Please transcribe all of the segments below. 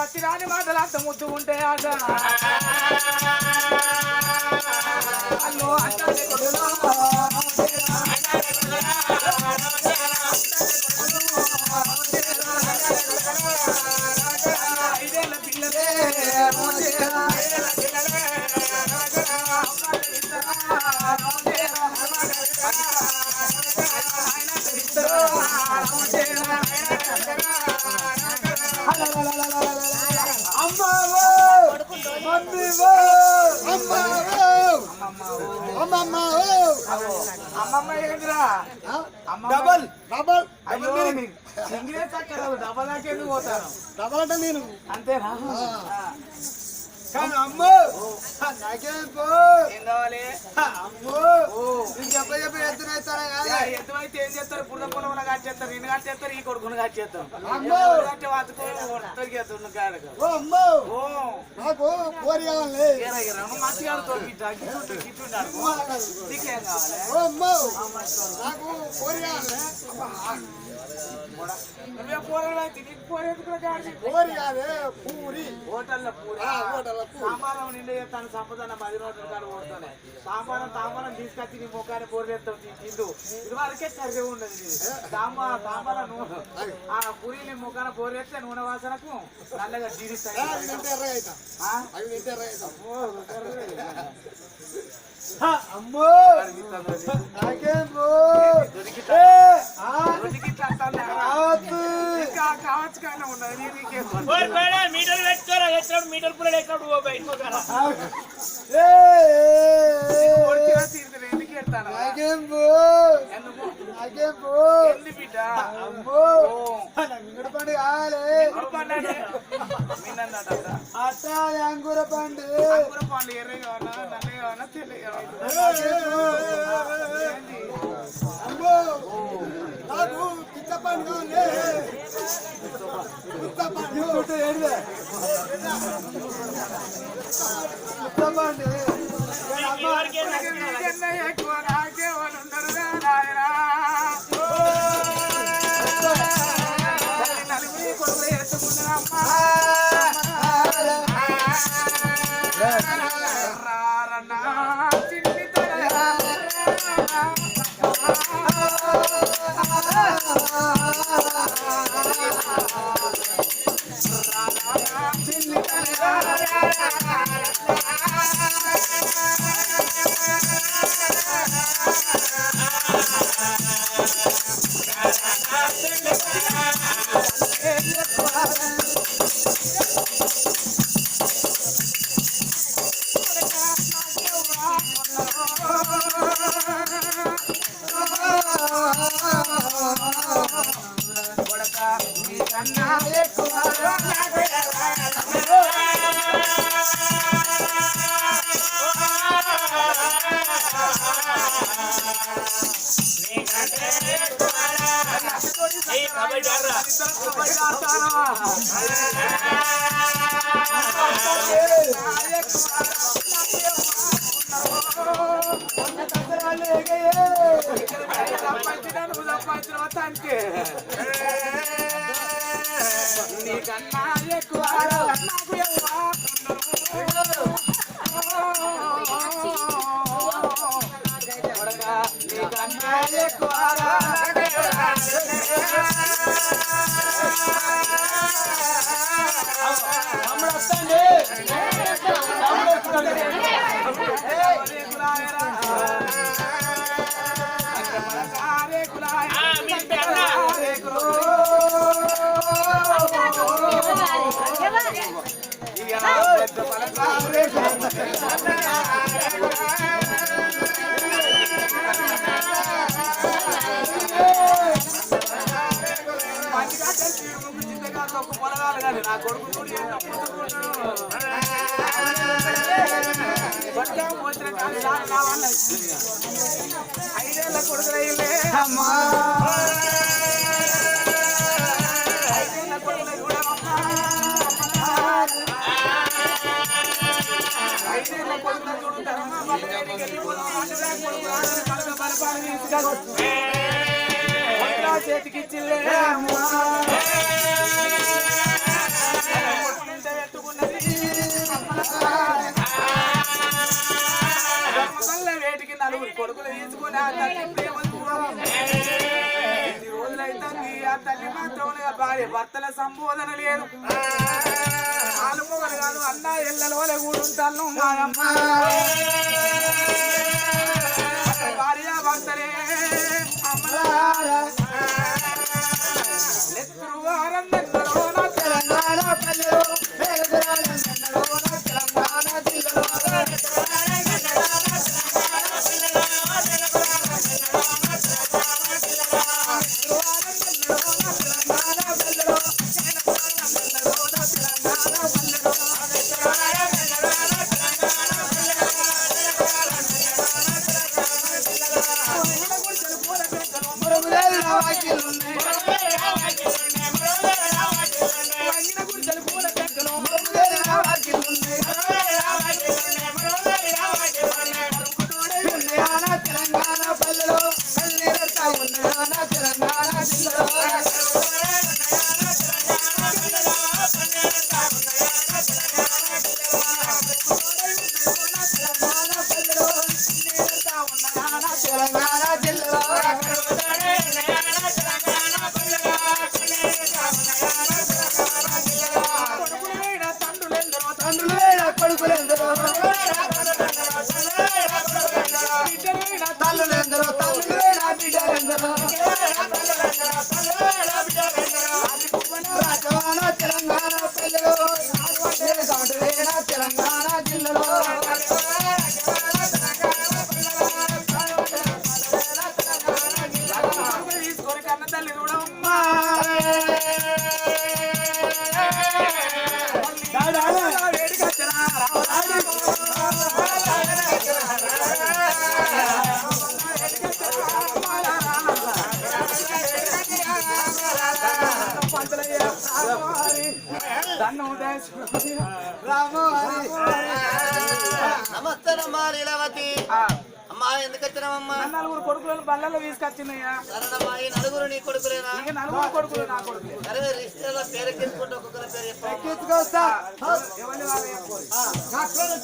అచ్చిరాని మాటలు అంత ముద్దు ఉంటే ఆట అల్లో అంటే ఐదేళ్ళ పిల్లలే అమ్మమ్మ ఏంటిరా డబల్ డబల్ సింగిలే చక్కరాదు డబల్ దాకేందుకు పోతాను డబల్ అంటే నేను అంతేనా కానీ అమ్మో నాకేం ఏం కావాలి అమ్మో చెప్ప ఎత్తునేస్తారా కదా ఎత్తువైతే ఏం చేస్తారు పుల్ల పొలం కట్టేస్తారు నేను కట్టేస్తారు ఈ కొడుకుని కట్టేస్తాం కట్టే వాతుకు ఓ అమ్మో నాకు కోరి కావాలి మంచిగా గిట్టున్నాడు నీకేం కావాలి ఓ అమ్మో నాకు కోరి కావాలి నువ్వే పోరలు అయితే నీకు పోరేందుకు కోరి కాదే పూరి హోటల్లో పూరి సాంబారం నిండు చేస్తాను సంపదన్న 10 రోజుల కాదు ఓడుతానే తాంబారం తీసుకొచ్చి నీ ముఖాన్ని పోరేస్తావు తిందు ఇది వరకే సరిగ్గా ఉండదు సాంబారం నూనె ఆ పూరి నీ ముఖాన్ని పోరేస్తే నూనె వాసనకు నల్లగా జీడిస్తాయి అమ్మో నాకేం కావచ్చు కానీ ఉన్నది మీటర్ పెట్టుకోరా ఎక్కడ మీటర్ కూడా ఎక్కడ ఎందుకు ఎడతాను పండు కావాలి అంగుర పండు పండు ఎర్ర కావాలా నల్ల కావాలా తెల్ల అమ్మో నాకు పిచ్చ పండు కావాలి ఎక్కువ నాకే వాళ్ళు ఉండరు నాయనా నలుగురి కొడుకులు ఎత్తుకున్నారమ్మా చిన్ని చిన్ని ఏయ్, కబడ్డీ ఆడరా. కబడ్డీ ఆడతానవా? నీకన్నా ఎక్కువ నాకు నీకన్నా ఎక్కువ పొలగాలి కానీ నా కొడుకు వచ్చిన కానీ కావాలి 5 ఏళ్ళ కొడుకులైలే అమ్మా 5 ఏళ్ళ కొడుకులై కూడా 5 ఏళ్ళ కొడుకుల చూడుతారమ్మా చేతికిచ్చిల్లే అమ్మా వేటికి 4 కొడుకులు తీసుకుని ఆ తల్లి ప్రేమ రోజులైతే ఆ తల్లి మాత్రం భార్య భర్తల సంబోధన లేదు ఆలు మొగలు కాదు అన్న ఎల్లల వల్ల కూడుంటాను భార్య భర్తలే నెత్తురు వారం తెలంగాణ పల్లెలో తెలంగాణ జిల్లాలో నమస్తే అమ్మా లీలావతి. అమ్మా ఎందుకు వచ్చినావమ్మా? 4 కొడుకులను బళ్ళలో తీసుకొచ్చినాయా? సరేనమ్మా, ఈ 4 నీ కొడుకులేనా? 4 కొడుకులు నా కొడుకులే. సరే రిజిస్టర్లో పేరు ఎక్కించుకుంటే ఒక్కొక్కరి పేరు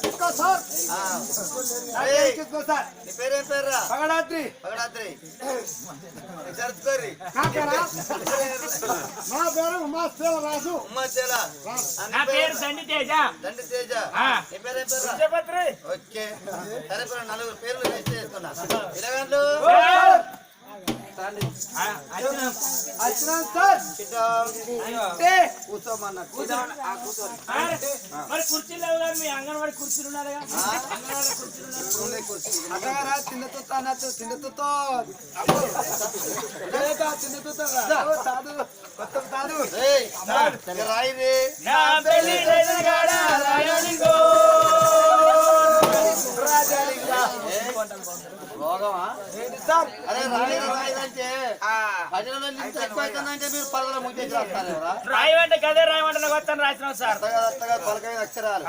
చెప్పమ్మా. నీ పేరేం పేరురా? పగడాత్రి. పగడాత్రి. జరుపుకోర్రి. మా పేరు ఉమాస్తేల రాజు. ఉమ్మచేల. నా పేరు దండి తేజ. దండి తేజ. నీ పేరేం పేరురా? ఓకే. సరే ఇప్పుడు 4 పేర్లు రిజిస్టర్ చేసుకున్నా. ఇలాగంటూ మరి కుర్చీలు లేవు కదా, మీ అంగన్వాడి కుర్చీలు ఉన్నారుగా. రాయి నా పెళ్లి రేజగాడ రాయలింగో. రోగమా ఏంటి సార్ అరే రాయదంటే భజనలో లింక్ ఎక్కువ అవుతుందంటే మీరు పదవుల ముగించి రాస్తారు ఎవరా రాయమంటే కదే రాయమంటే నాకు వస్తాను రాసినాం సార్ అత్తగా పలకైన అక్షరాలు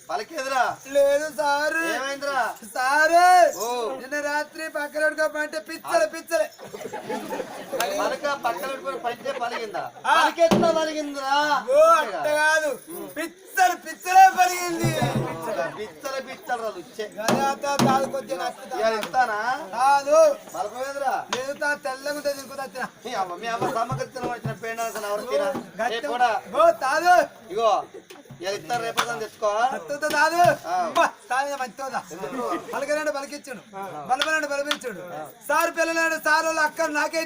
పలికేదిరా లేదు సారు ఏమైందిరా సారు ఓ నిన్న రాత్రి పక్కన అంటే పిచ్చలే పలక పక్కన పెట్టుకొని పలికే పలిగిందా పలికెట్లా పలిగిందిరా ఓ అట్ట కాదు పిచ్చలే పలిగింది పిచ్చలు ఇచ్చే కాదు కొంచెం ఇస్తానా కాదు పలకమేదిరా లేదు తెల్లగా ఉంటుంది ఇంకో మీ అమ్మ సమకరితనం వచ్చిన పేడ ఎవరు కూడా ఓ తాదు ఇగో ఇస్తారు రేపు తెచ్చుకో తాదు మంచిదా పలకనాడు పలికించాడు బలపనాడు బలపించాడు సార్ పిల్లనాడు సార్ వాళ్ళు అక్క నాకే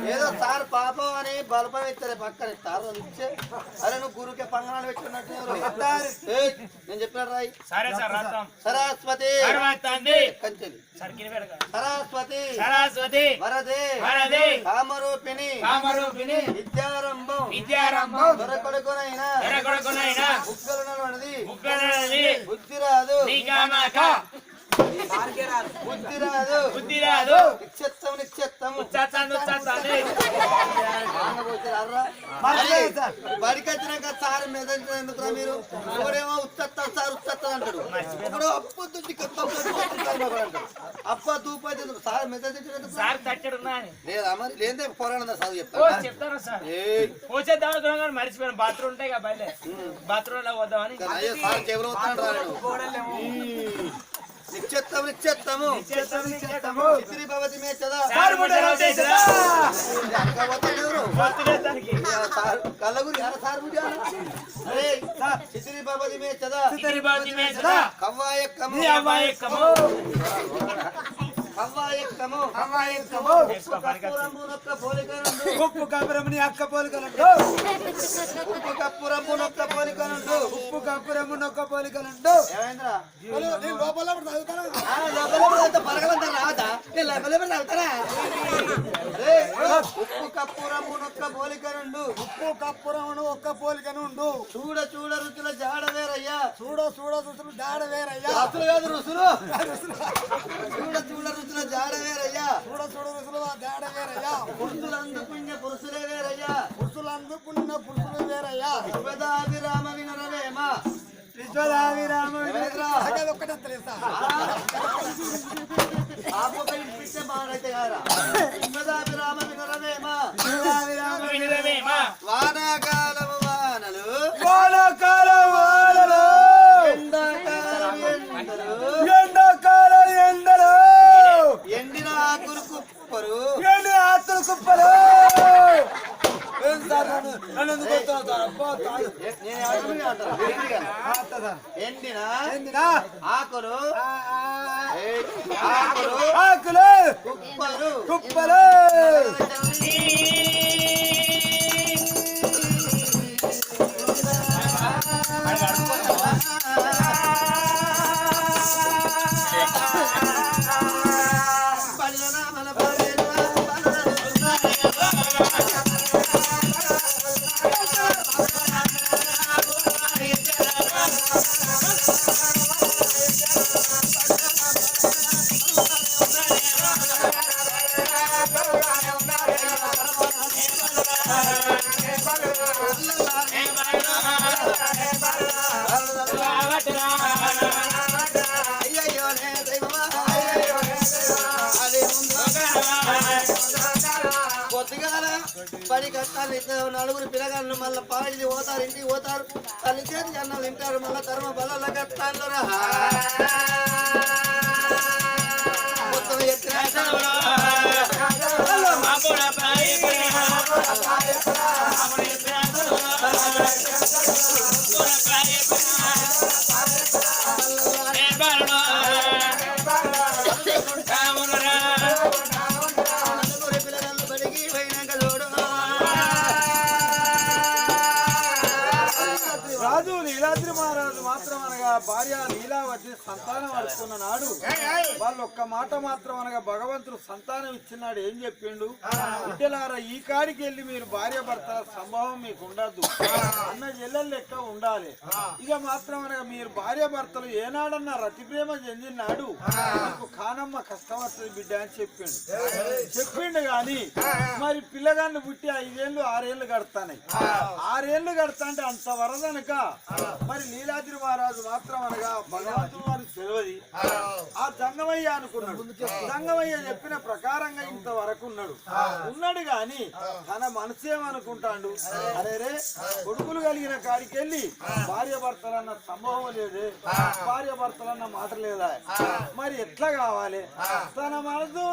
ఏదో సార్ పాపం అని బలపం ఇస్తారు పక్కన ఇస్తారు ఇచ్చే అరే నువ్వు గురుకే పంగనాడు పెట్టుకున్నట్టు నేను చెప్పిన రాయి సరే సార్ రాస్తాం సరస్వతి కంచెలి సరస్వతి వరదే కామరూపిణి విద్యారంభం దొరకొడుకునైనా బుద్ధి రాదు నిక్షేత్తము బడికి వచ్చినాక సార్ మెదడు ఎందుకురా మీరు ఒకడేమో ఉత్తత్త సార్ ఉత్తత్త అంటాడు ఒకడు అప్ప దూపైతే సార్ మెదడు సార్ తట్టడున్నా లేదా మరి లేదే పోరాడదా చదువు చెప్తాను సార్ పోసేద్దాం అనుకున్నాం కానీ మర్చిపోయాను బాత్రూమ్ ఉంటాయి కదా బయట బాత్రూమ్ లో వద్దామని సార్ ఎవరు వస్తాడు రాడు నిక్షేత్తము భవతి మే చదా కళ్ళగురి సార్ అరే చిత్రి భవతి మే చదా కవ్వాయక్కము ఉప్పు కప్పురముని అక్క పోలికలుండు ఉప్పు కప్పురము నొక్క పోలికనుండు ఉప్పు కప్పురము నొక్క పోలికలుండు ఏమైందిరా లోపల ఉప్పు కప్పురము నొక్క పోలికనుండు ఉప్పు కప్పురమును ఒక్క పోలికనుండు చూడ రుచుల జాడ వేరయ్యా చూడ రుచులు జాడ వేరయ్యా రుసులు కాదు రుసులు చూడ రుచుల జాడ వేరయ్యా చూడ రుచులు జాడ వేరయ్యా పురుషులందు పుణ్య పురుషులే వేరయ్యా పురుషులందు పుణ్య పురుషులు వేరయ్యా విశ్వదాభిరామ వినరవేమ విశ్వదాభిరామ ఇప్పిస్తే బాగానైతే కారా విశ్వదాభిరామ వినరవేమ వానాకాలము వానలు ఎండాకాలం ఎండలు ఎండిన ఆకులు కుప్పరు ఎండిన ఆకులు కుప్పరు పని కష్టాలు నలుగురు పిల్లగాళ్ళు మళ్ళీ పాడిది పోతారు ఇంటికి పోతారు తల్లి చేతి అన్నాలు తింటారు మళ్ళీ ధర్మ బల కష్టాలు మొత్తం రాజు నీలాద్రి మహారాజు మాత్రం అనగా అనగా భార్య లీలావతి సంతానం అనుకున్న నాడు వాళ్ళు ఒక్క మాట మాత్రం అనగా భగవంతుడు సంతానం ఇచ్చినాడు ఏం చెప్పిండు, బిడ్డలారా ఈ కాడికి వెళ్ళి మీరు భార్య భర్తల సంభవం మీకు ఉండద్దు, అన్న చెల్లెలు లెక్క ఉండాలి. ఇక మాత్రం అనగా మీరు భార్య భర్తలు ఏనాడన్నా రతి ప్రేమ చెందినాడు మీకు కానమ్మ కష్టం వస్తుంది బిడ్డ అని చెప్పిండు గాని మరి పిల్లగాన్ని పుట్టి 5 ఏళ్ళు 6 ఏళ్ళు గడతాయి. 6 ఏళ్ళు గడతా అంటే అంత వరదనక మరి లీలాద్రి మహారాజు మాత్రం అనగా భగవంతుడు వారికి తెలియదు. ఆ జంగమయ్య అనుకున్నాడు. జంగమయ్య చెప్పిన ప్రకారంగా ఇంతవరకు ఉన్నాడు గాని తన మనసు ఏమనుకుంటాడు, అరే రే కొడుకులు కలిగిన కాడికి వెళ్ళి భార్య భర్తలన్న సంభవం లేదే, భార్య భర్తలన్న మాట లేదా, మరి ఎట్లా కావాలి తన మనసు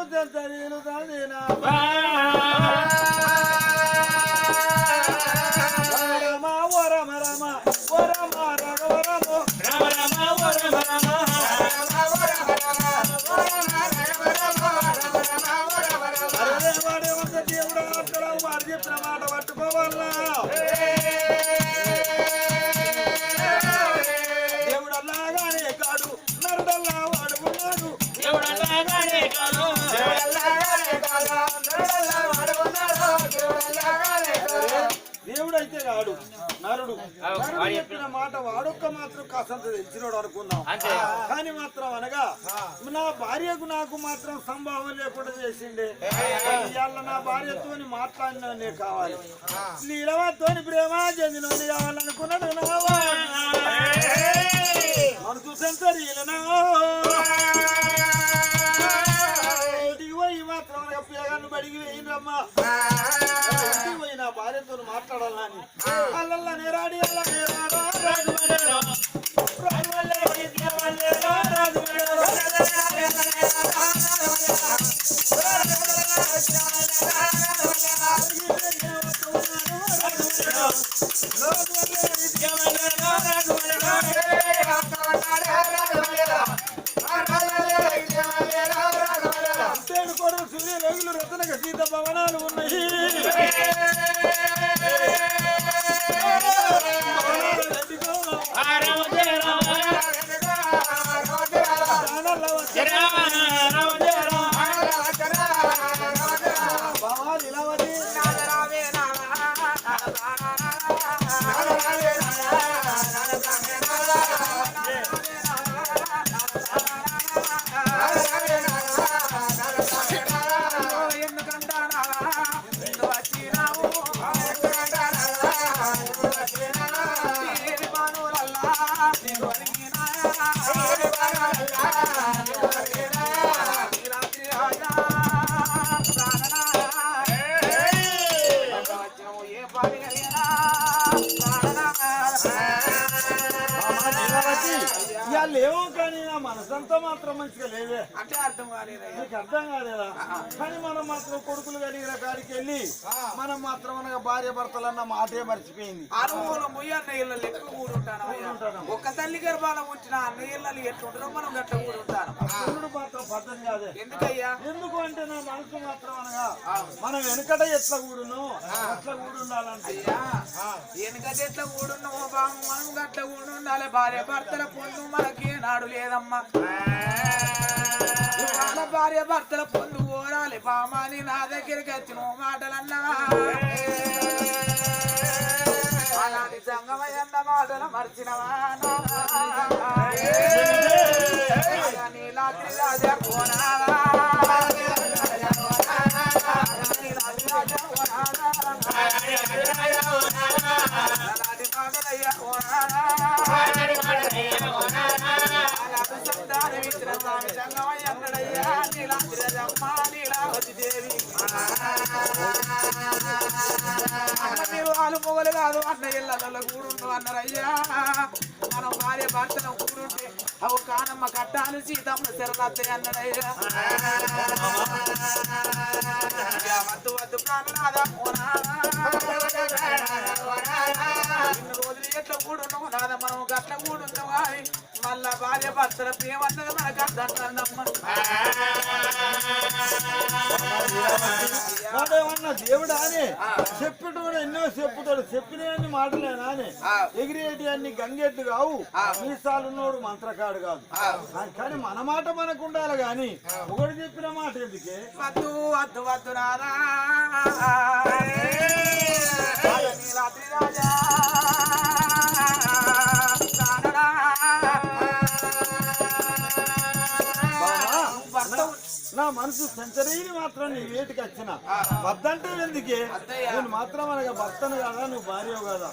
చెప్పిన మాట పట్టుకోవాలా, దేవుడల్లాగానే కాడు నరుడల్లా వాడుకున్నాడు, దేవుడైతే కాడు నరుడు. చెప్పిన మాట వాడొక్క మాత్రం కాసంత తెచ్చినోడు అనుకుందాం. కానీ మాత్రం అనగా నా భార్యకు నాకు మాత్రం సంభావం లేకుండా చేసిండే. ఇవాళ నా భార్యతో మాట్లాడినోనే కావాలి, లీలవతోని ప్రేమ చెందినోని కావాలనుకున్నాడు. మనసు సెంచరీలనా పోయి మాత్రం పిల్లగాన్ని బడికి వేయిండ్రమ్మా, పోయి నా భార్యతో మాట్లాడాలని అల్లల్లా నేరాడి అల్ల నేరాడా సూర్యలోగులు రతనక సీత భవనాలు ఉన్నాయి. లేవు కానీ నా మనసంతా మాత్రం మంచిగా లేవే అంటే అర్థం కాలేదా? నీకు అర్థం కాలేదా? కానీ మనం మాత్రం కొడుకులు కలిగిన కాడికి వెళ్ళి మనం మాత్రం అనగా భార్య భర్తలన్న మాటే మర్చిపోయింది. అనుభవం ముయ్యన్న ఇళ్ళ లెక్క కూడుంటాను. ఒక్క తల్లి గర్భాల పుట్టిన అన్న ఇళ్ళలు ఎట్లుంటారో మనం గట్ట కూడుంటాను. మాత్రం పద్ధతి కాదే. ఎందుకయ్యా? ఎందుకు అంటే నా మనసు మాత్రం అనగా మనం వెనుకట ఎట్లా కూడును అట్లా కూడుండాలంటే వెనుకట ఎట్లా కూడున్నామో బాబు మనం గట్ల కూడుండాలి. భార్య భర్తల పొందు మనకి నాడు లేదమ్మా. భార్య భర్తల పొందు కోరాలి బామాని నా దగ్గరికి వచ్చిన మాటలన్నా అలాంటి సంగమయ్యన్న మాటలు మర్చినవా? నీలాద్రి రాజా కోనాలా అలాంటి మాటలయ్యా కోనాలా సంగమయ్యన్నడయ్యా నీలాద్రి రాజమ్మ నీలావతి దేవి మీరు వాళ్ళు మొగలు కాదు అన్న ఇళ్ళలో కూడుండు అన్నారయ్యా. మనం భార్య భర్తను కూడుంటే అవు కానమ్మ కట్టాలు సీతమ్మ శరణత్తాయి అన్నారయ్యా. వద్దు వద్దు ప్రాణనాథ ఇన్ని రోజులు ఎట్లా కూడున్నావు నాద మనం గట్ల కూడున్నావు అని మళ్ళా భార్య భర్తల ప్రేమ అన్నది మనకు అర్థంటమ్మా. వాడేమన్నా దేవుడా అని చెప్పుతాడు, ఎన్నో చెప్పుతాడు. చెప్పినవన్నీ మాటలేనా అని ఎగిరేటి అన్ని గంగెద్దు కావు, మీసాలున్నోడు మంత్రకాడు కాదు. కానీ మన మాట మనకు ఉండాలి గాని ఒకటి చెప్పిన మాట ఎందుకే? వద్దు వద్దు వద్దు రాదా రాజా నా మనసు సెంచరీని మాత్రం నీ వేటికి వచ్చిన వద్దంటే ఎందుకే? నేను మాత్రం అనగా భర్తను కదా, నువ్వు భార్య కదా.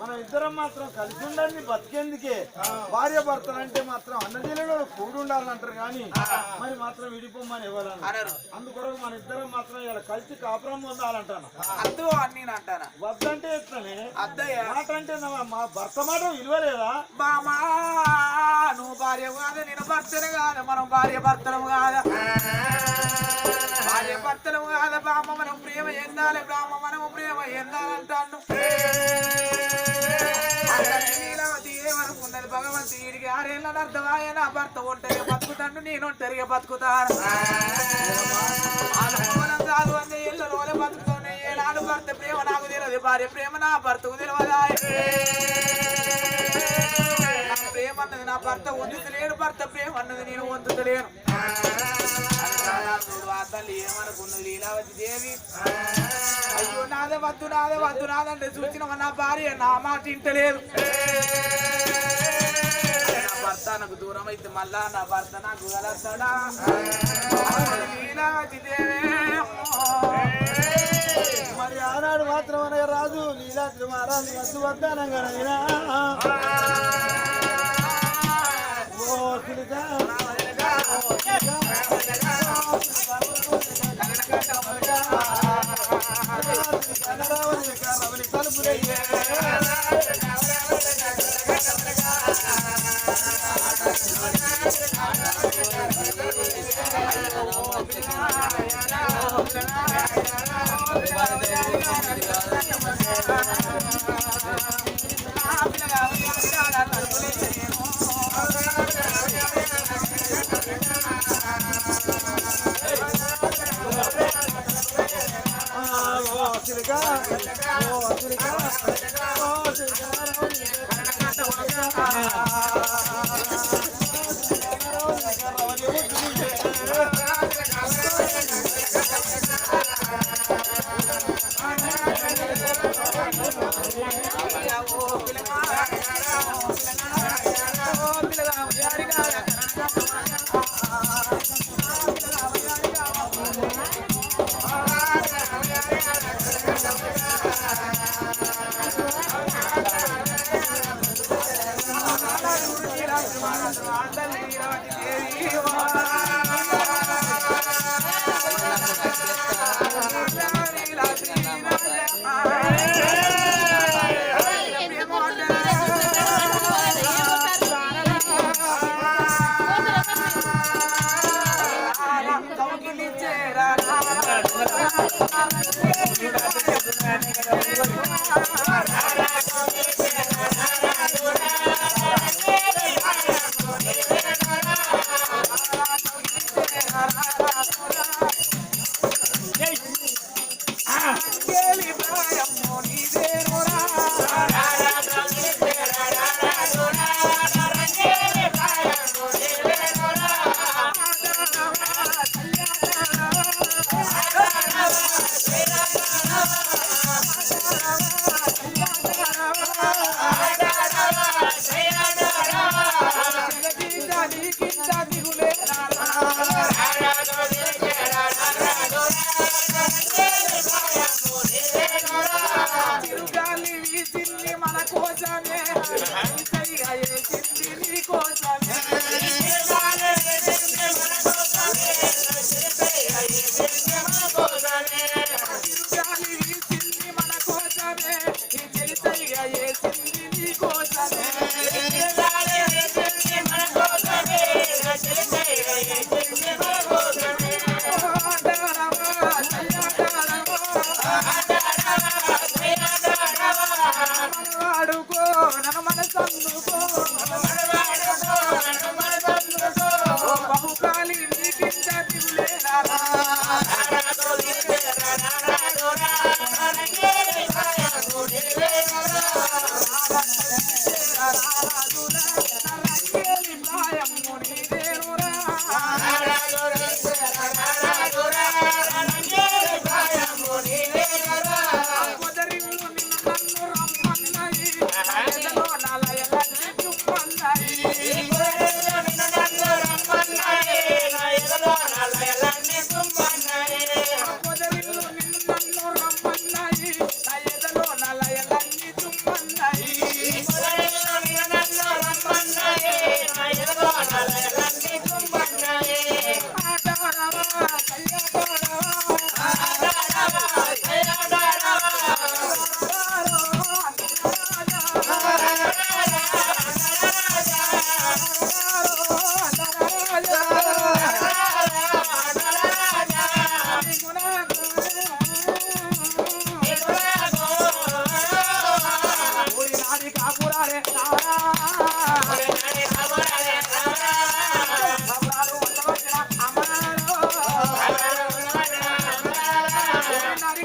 మనం ఇద్దరం మాత్రం కలిసి ఉండాలి, బతికేందుకే. భార్య భర్తలు అంటే మాత్రం అన్నజీలలో కూడి ఉండాలంటారు కానీ మరి మాత్రం విడిపోమని ఎవరన్నారు. అందుకొరకు మన ఇద్దరం మాత్రం ఇలా కలిసి కాపురం పొందాలంటాను. అద్దు అని నేను అంటాను. వద్దంటే ఎట్లనే అద్దయ్య మాట అంటే మా భర్త మాట విలువలేదా? బామా నువ్వు భార్య కాదు, నేను భర్తను కాదు, మనం భార్య భర్తలు కాదు, భార్య భర్తలు కాదు. బామ్మ మనం ప్రేమ ఎందాలి, బామ్మ మనము ప్రేమ ఎందాలంటాను. ఏమనుకున్నది భగవంతు వీడికి 6 ఏళ్ళ అర్థమాయ నా భర్త ఒంటరిగా బతుకుతాను, నేను ఒంటరిగా బతుకుతాను. కాదు అంటే ఇళ్ళు రోజు బతుకుతాను. ఏనాడు భర్త ప్రేమ నాకు తెలియదు, భార్య ప్రేమ నా భర్తకు తెలియదా? నా ప్రేమ అన్నది నా భర్త వందుతలేడు, భర్త ప్రేమ అన్నది నేను వందుతలేను. తల్లి ఏమనుకున్నది లీలావతి దేవి, అయ్యో నాదే వద్దు నాదే వద్దు నాదంటే చూసిన నా భార్య నా మాట ఇంటలేదు. నా భర్త నాకు దూరం అయితే మళ్ళా నా భర్త నాకు కలస్తాడా? లీలావతి దేవి మరి ఆనాడు మాత్రం అనగా రాజు లీలాద్రి మహారాజు వద్దు వద్దానంగా ఓ సిలిక బహుకాలి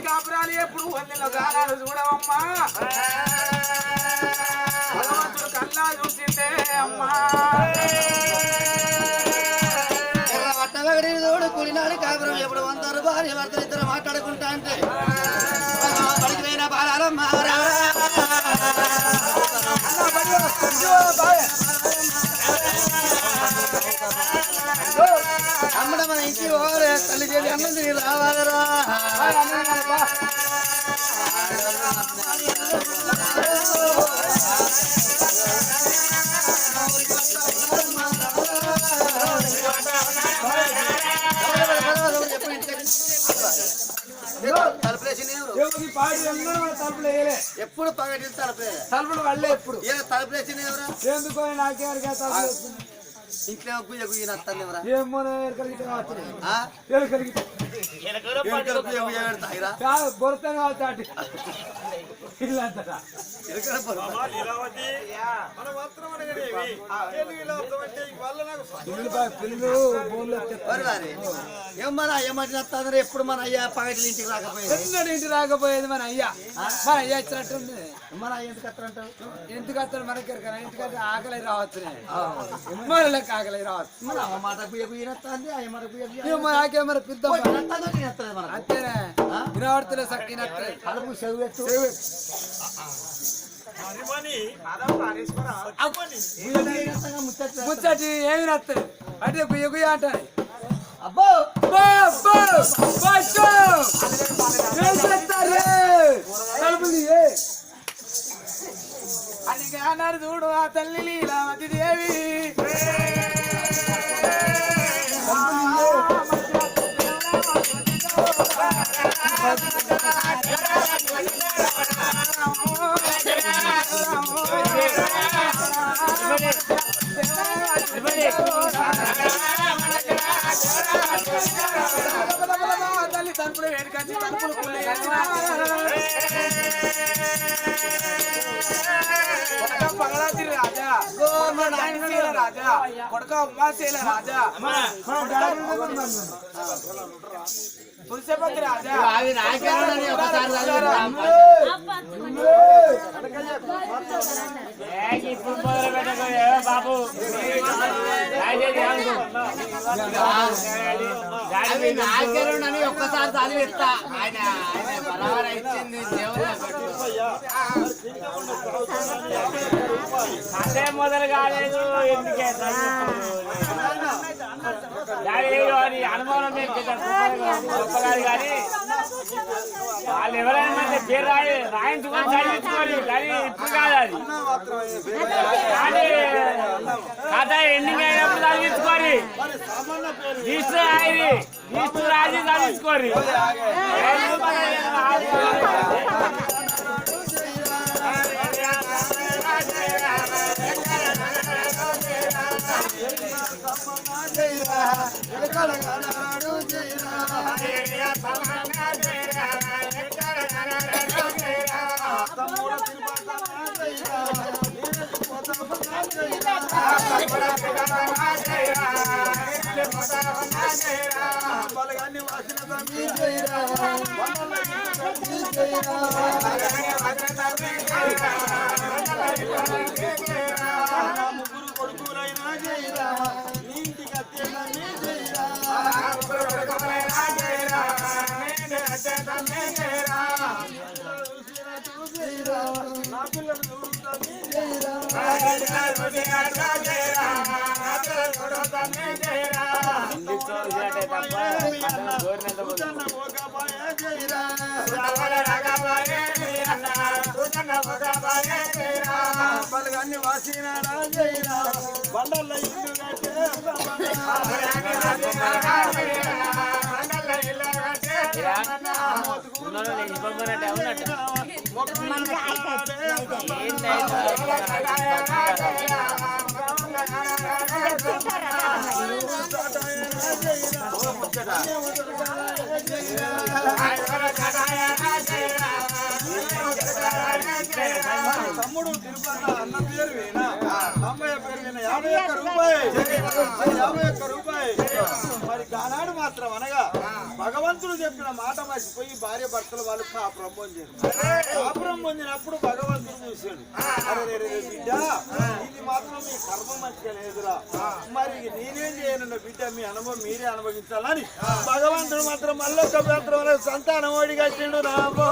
కాపురాలు ఎప్పుడు వందెలో గానాలు చూడవమ్మా భగవంతుడు కన్నా చూసిందే అమ్మా వట్టవగడి తోడు కులినాడు కాపురం ఎప్పుడు వంతారు భార్య భర్తలు ఇద్దరు మాట్లాడుకుంటా అంటే పడిపోయిన బాలమ్మ అమ్మడ మన ఇంటి పోవాలి తల్లి చేసి అన్నం తిని రావాలరా ఎప్పుడు పగటి తలుపులే తలుపులు వాళ్ళే ఎప్పుడు తలుపులేసింది ఎవరా ఎందుకో నాకేమరిగా తలుపులు ఇంట్లో గుయ్య గుయ్య నత్తాను ఎవరా ఏమో ఎలుకలిగి బొరతనే అవుతాడు ఇల్లంతటా ఏమన్నా ఏమంటే నత్తాంದ್ರೆ ఎప్పుడు మన అయ్యా పగటి ఇంటికి రాకపోయేది ఇంటికి రాకపోయేది మన అయ్యా ఇచ్చినట్టుంది మన అయ్య ఎందుకు వస్తారంటావు ఎందుకు వస్తాడు మనకి ఇంటికంటే ఆకలి రావచ్చు మనకి ఆకలి రావచ్చు మన అమ్మ మాట గుయ్య గుయ్య నత్తాంది అయ్య మాట గుయ్య నాకేమరా పిద్దాం మనకు అంతేనే వినబడుతులే సక్కినట్లే కడుపు చెవు ముచ్చటి ఏమి నచ్చదు అంటే గుయ్య గుయ్య అంటారు అబ్బో అని అన్నారు చూడు ఆ తల్లి లీలావతి దేవి తల్లి తలుపులు వేడుకొచ్చి తలుపులు పగలాతిరి రాజా రాజా కొడుక ఉమాశీల రాజా తులసిపతి రాజా బాబు నాకేరుండని ఒక్కసారి చదివిస్తా ఆయన బరాబర్ ఇచ్చింది అదే మొదలు కాలేదు ఎందుకే అనుమానం గొప్పగారు కానీ వాళ్ళు ఎవరైనా పేరు రాయించుకొని చదివించుకోవాలి కానీ ఇప్పుడు కాదు అది కానీ కథ ఎండింగ్ అయినప్పుడు చదివించుకోవాలి రిజిస్టర్ అయ్యి రిజిస్టర్ రాసి చదివించుకోవాలి కొడుకులైనా జైరా ఇంటికి నా పిల్లలు బలగాన్ని వాసినాడా జైరా బండల ఇల్లు తమ్ముడు తమ్ముడు తిరుపతి అన్న పేరు వేనా అమ్మాయి పేరు వేనా 51 రూపాయి 51 రూపాయి. మరి ఆనాడు మాత్రం అనగా భగవంతుడు చెప్పిన మాట మర్చిపోయి భార్య భర్తలు వాళ్ళు కాపురం పొందారు. కాపురం పొందినప్పుడు భగవంతుడు చూశాడు, అరే బిడ్డ ఇది మాత్రం మీ కర్మ మంచిగా లేదురా, మరి నేనేం చేయను బిడ్డ, మీ అనుభవం మీరే అనుభవించాలని భగవంతుడు మాత్రం మళ్ళొక్క మాత్రం సంతానం ఓడి కట్టిండు. రాబో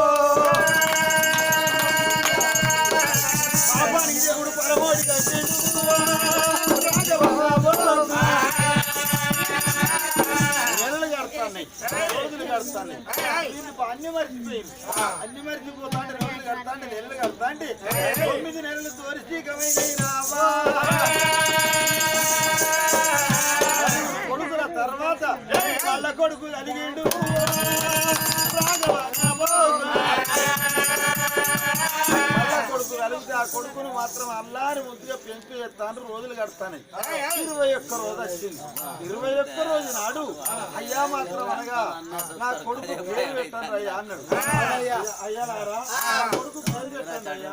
పాపానికి దేవుడు పరమోడి కట్టిండు. నెలలు కడతాయి, రోజులు కడతాయి, అన్ని మర్చిపోయింది. అన్ని మర్చిపోతాంటే రోజులు కడతాంటే నెలలు కడతాంటే 9 నెలలు తోరిస్తీకమైనా కొడుకుల తర్వాత వాళ్ళ కొడుకు అడిగిండు. కొడుకు కలిగితే ఆ కొడుకును మాత్రం అల్లాని ముద్దుగా పెంపు చేస్తాను, రోజులు కడతాను. 21 రోజు వచ్చింది. 21 రోజు నాడు అయ్యా మాత్రం అనగా నా కొడుకు పేరు పెట్టండి అయ్యా అన్నాడు. అయ్యారా కొడుకు పేరు పెట్టండి అయ్యా.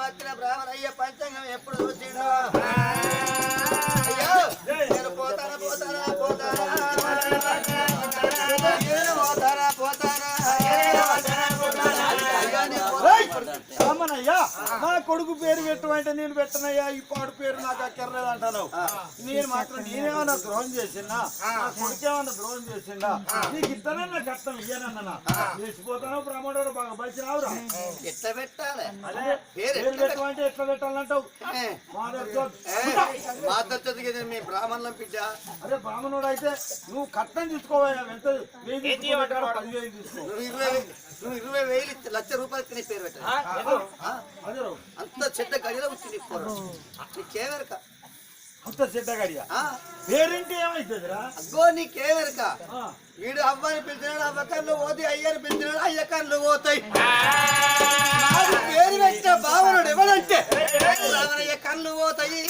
వచ్చిన బ్రాహ్మణయ్య పంచాంగం ఎప్పుడు చూసిండు? రామనయ్యా నా కొడుకు పేరు పెట్టమంటే నేను పెట్టనయ్యా, ఈ పాడు పేరు నాకు అక్కర్లేదు అంటాను. నేను మాత్రం నేనేమన్నా ద్రోహం చేసిందా, నా కొడుకేమన్నా ద్రోహం చేసిందా, నీకు ఇద్దరన్నా కష్టం ఇయ్యనన్నా లేచిపోతాను. బ్రాహ్మణుడు బాగా బలిచినావురా, ఎట్లా పెట్టాలి? అదే పేరు పెట్టమంటే ఎట్లా పెట్టాలంటావు? మీ బ్రాహ్మణులం పిచ్చ. అదే బ్రాహ్మణుడు అయితే నువ్వు కట్టం తీసుకోవా, ఎంత 10,000 తీసుకో. నువ్వు 20,000 లక్ష రూపాయలకి నీ పేరు పెట్టాలి. అంత చెడ్డ గడిలో వచ్చి నీకేవరక అంత చెడ్డ గడియ పేరింటి ఏమైతుందిరా? అగ్గో నీకేవరక వీడు అవ్వని పిలిచినాడు, అవ్వ కళ్ళు పోతే అయ్యని పిలిచినాడు, అయ్య కళ్ళు పోతాయి. పేరు పెట్టిన బావనుడు ఎవడంటే రావణయ్య కళ్ళు పోతాయి.